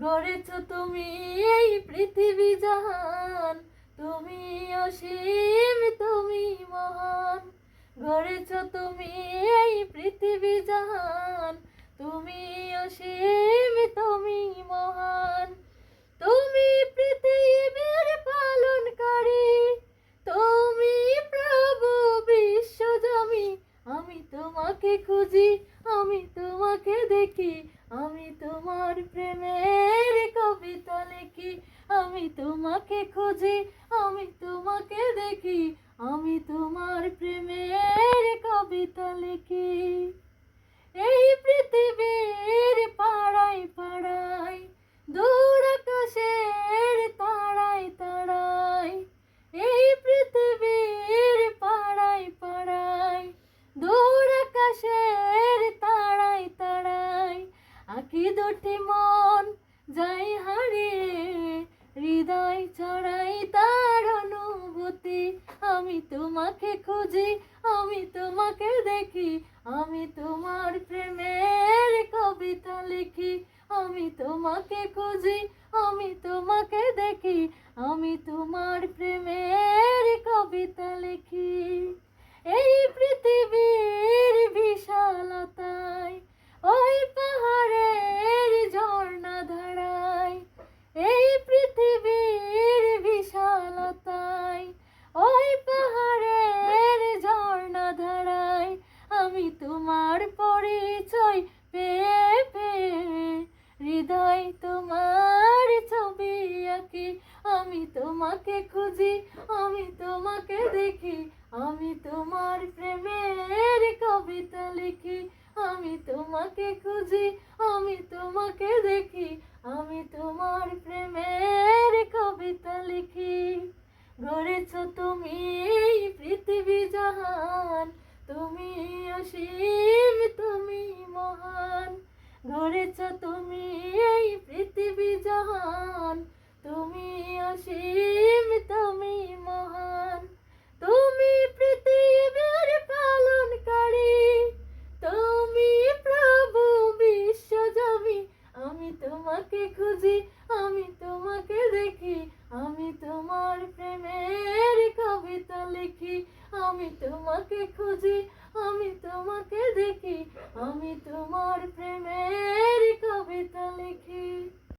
গড়েছ তুমি এই পৃথিবী জাহান, তুমি অসীম তুমি মহান। গড়েছ তুমি এই পৃথিবী জাহান, তুমি অসীম তুমি মহান। তুমি পৃথিবীর পালনকারী, তুমি প্রভু বিশ্বজমি। আমি তোমাকে খুঁজি, আমি তোমাকে দেখি, আমি তোমার প্রেমের কবিতা লিখি। আমি তোমাকে খুঁজি, আমি তোমাকে দেখি, আমি তোমার প্রেমের কবিতা লিখি। এই পৃথিবীর পাড়ায় পাড়ায়, দূর আকাশের তারায় তারায়। এই পৃথিবীর পাড়ায় পাড়ায়, দূর আকাশের তারায় তারায়। আঁকি দুটি মন যাই হারিয়ে, হৃদয় ছড়াই তার অনুভূতি। আমি তোমাকে খুঁজি, আমি তোমাকে দেখি, আমি তোমার প্রেমের কবিতা লিখি। আমি তোমাকে খুঁজি, আমি তোমাকে দেখি, আমি তোমার প্রেমের কবিতা লিখি। এই পৃথিবীর বিশালতায়, ওই পাহাড়ের ঝর্ণা ধারায়। এই পৃথিবীর বিশালতায়, ওই পাহাড়ের ঝর্ণা ধারায়। আমি তোমার পরিচয় পেয়ে পেয়ে, হৃদয় তোমার ছবি আঁকি। আমি তোমাকে খুঁজি, আমি তোমাকে দেখি, আমি তোমার প্রেমের কবিতা লিখি। আমি তোমাকে খুঁজি, আমি তোমাকে দেখি, আমি তোমার প্রেমের কবিতা লিখি। গড়েছ তুমি এই পৃথিবী জাহান, তুমি অসীম তুমি মহান। গড়েছ তুমি এই পৃথিবী জাহান, তুমি অসীম তুমি মহান। তুমি পৃথিবীর পালনকারী, তুমি প্রভু বিশ্বজমি। আমি তোমাকে খুঁজি, আমি তোমাকে দেখি,